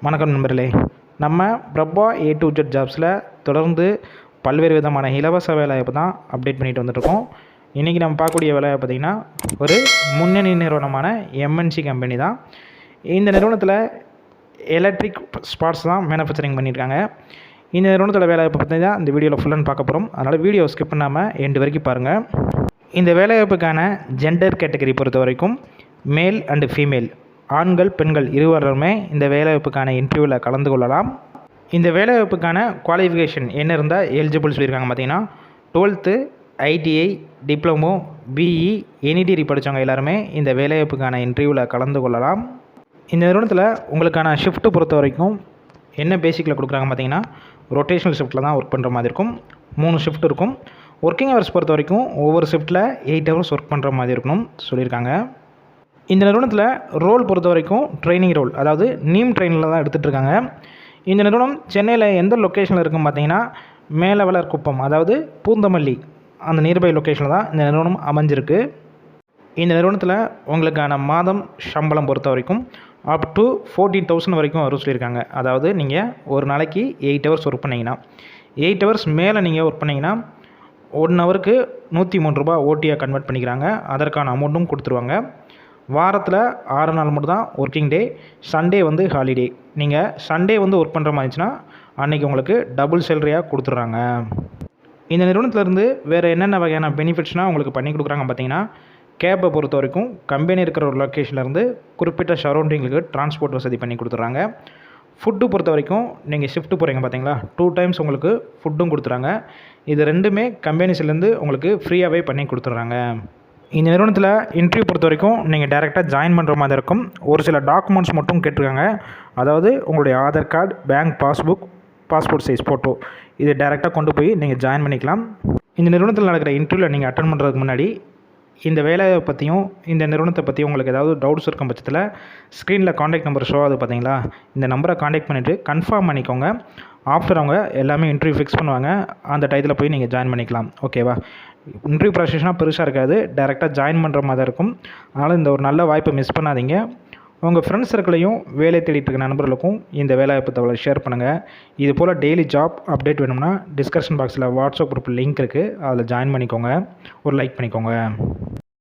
வணக்கம் நண்பர்களே. நம்ம பிரபா A to Z ஜாப்ஸில் தொடர்ந்து பல்வேறு விதமான இலவச வேலைவாய்ப்பு தான் அப்டேட் பண்ணிட்டு வந்துட்டுருக்கோம். இன்றைக்கி நம்ம பார்க்கக்கூடிய வேலைவாய்ப்பு பார்த்திங்கன்னா ஒரு முன்னணி நிறுவனமான MNC கம்பெனி தான். இந்த நிறுவனத்தில் எலக்ட்ரிக் ஸ்பாட்ஸ் தான் மேனுஃபேக்சரிங் பண்ணியிருக்காங்க. இந்த நிறுவனத்தோட வேலைவாய்ப்பு பற்றி தான் இந்த வீடியோவில் ஃபுல்லாக பார்க்க போகிறோம். அதனால் வீடியோ ஸ்கிப் பண்ணாமல் எண்டு வரைக்கும் பாருங்கள். இந்த வேலைவாய்ப்புக்கான ஜெண்டர் கேட்டகரி பொறுத்த வரைக்கும் மேல் அண்டு ஃபீமேல், ஆண்கள் பெண்கள் இருவருமே இந்த வேலைவாய்ப்புக்கான இன்டர்வியூவில் கலந்து கொள்ளலாம். இந்த வேலைவாய்ப்புக்கான குவாலிஃபிகேஷன் என்ன இருந்தால் எலிஜிபிள் சொல்லியிருக்காங்க பார்த்தீங்கன்னா 12th ITI diploma BE any degree படித்தவங்க எல்லாருமே இந்த வேலைவாய்ப்புக்கான இன்டர்வியூவில் கலந்து கொள்ளலாம். இந்த நிறுவனத்தில் உங்களுக்கான ஷிஃப்ட்டு பொறுத்த வரைக்கும் என்ன பேசிக்கில் கொடுக்குறாங்க பார்த்தீங்கன்னா ரொட்டேஷனல் ஷிஃப்ட்டில் தான் ஒர்க் பண்ணுற மாதிரி இருக்கும். 3 ஷிஃப்ட் இருக்கும். ஒர்க்கிங் ஹவர்ஸ் பொறுத்த வரைக்கும் ஒவ்வொரு ஷிஃப்ட்டில் 8 ஹவர்ஸ் ஒர்க் பண்ணுற மாதிரி இருக்கணும் சொல்லியிருக்காங்க. இந்த நிறுவனத்தில் ரோல் பொறுத்த வரைக்கும் ட்ரைனிங் ரோல், அதாவது நீம் ட்ரெயினில் தான் எடுத்துகிட்ருக்காங்க. இந்த நிறுவனம் சென்னையில் எந்த லொக்கேஷனில் இருக்குன்னு பார்த்தீங்கன்னா மேலவளர்குப்பம், அதாவது பூந்தமல்லி அந்த நியர்பை லொக்கேஷனில் தான் இந்த நிறுவனம் அமைஞ்சிருக்கு. இந்த நிறுவனத்தில் உங்களுக்கான மாதம் சம்பளம் பொறுத்த வரைக்கும் அப் டு 14,000 வரைக்கும் வரும் சொல்லியிருக்காங்க. அதாவது நீங்கள் ஒரு நாளைக்கு 8 ஹவர்ஸ் ஒர்க் பண்ணிங்கன்னா 8 ஹவர்ஸ் மேலே நீங்கள் ஒர்க் பண்ணிங்கன்னா 1 ஹவருக்கு 103 ரூபா ஓட்டியாக கன்வெர்ட் பண்ணிக்கிறாங்க. அதற்கான அமௌண்ட்டும் கொடுத்துருவாங்க. வாரத்தில் 6 நாள் மட்டும் தான் ஒர்க்கிங் டே, சண்டே வந்து ஹாலிடே. நீங்கள் சண்டே வந்து ஒர்க் பண்ணுற மாதிரி இருந்துச்சுன்னா அன்றைக்கி உங்களுக்கு டபுள் சேலரியாக கொடுத்துட்றாங்க. இந்த நிறுவனத்திலேருந்து வேறு என்னென்ன வகையான பெனிஃபிட்ஸ்னால் உங்களுக்கு பண்ணி கொடுக்குறாங்க பார்த்தீங்கன்னா கேப்பை பொறுத்த வரைக்கும் கம்பெனி இருக்கிற ஒரு லொக்கேஷன்லேருந்து குறிப்பிட்ட சரௌண்டிங்களுக்கு டிரான்ஸ்போர்ட் வசதி பண்ணி கொடுத்துட்றாங்க. ஃபுட்டு பொறுத்த வரைக்கும் நீங்கள் ஷிஃப்ட்டு போகிறீங்க பார்த்தீங்களா 2 டைம்ஸ் உங்களுக்கு ஃபுட்டும் கொடுத்துட்றாங்க. இது ரெண்டுமே கம்பெனிஸ்லேருந்து உங்களுக்கு ஃப்ரீயாகவே பண்ணி கொடுத்துட்றாங்க. இந்த நிறுவனத்தில் இன்டர்வியூ பொறுத்த வரைக்கும் நீங்கள் டைரெக்டாக ஜாயின் பண்ணுற மாதிரி இருக்கும். ஒரு சில டாக்குமெண்ட்ஸ் மட்டும் கேட்டிருக்காங்க. அதாவது உங்களுடைய Aadhaar card, bank passbook, passport size photo, இது டைரெக்டாக கொண்டு போய் நீங்கள் ஜாயின் பண்ணிக்கலாம். இந்த நிறுவனத்தில் நடக்கிற இன்டர்வியூவில் நீங்கள் அட்டன் பண்ணுறதுக்கு முன்னாடி இந்த வேலையை பற்றியும் இந்த நிறுவனத்தை பற்றியும் உங்களுக்கு ஏதாவது டவுட்ஸ் இருக்கும் பட்சத்தில் ஸ்க்ரீனில் காண்டாக்ட் நம்பர் ஷோ ஆகுது பார்த்தீங்களா, இந்த நம்பரை காண்டாக்ட் பண்ணிவிட்டு கன்ஃபார்ம் பண்ணிக்கோங்க. ஆஃப்டர் அவங்க எல்லாமே இன்டர்வியூ ஃபிக்ஸ் பண்ணுவாங்க. அந்த டயத்தில் போய் நீங்கள் ஜாயின் பண்ணிக்கலாம். ஓகேவா? இன்டர்வியூ ப்ராசஸ்னால் பெருசாக இருக்காது, டைரெக்டாக ஜாயின் பண்ணுற மாதிரி இருக்கும். அதனால் இந்த ஒரு நல்ல வாய்ப்பை மிஸ் பண்ணாதீங்க. உங்கள் ஃப்ரெண்ட்ஸ் சர்க்கிளையும் வேலை தேடிட்டு இருக்க நண்பர்களுக்கும் இந்த வேலைவாய்ப்பு தகவலை ஷேர் பண்ணுங்கள். இது போல் டெய்லி ஜாப் அப்டேட் வேணும்னா டிஸ்கஷன் பாக்ஸில் வாட்ஸ்அப் குரூப் லிங்க் இருக்குது, அதில் ஜாயின் பண்ணிக்கோங்க. ஒரு லைக் பண்ணிக்கோங்க.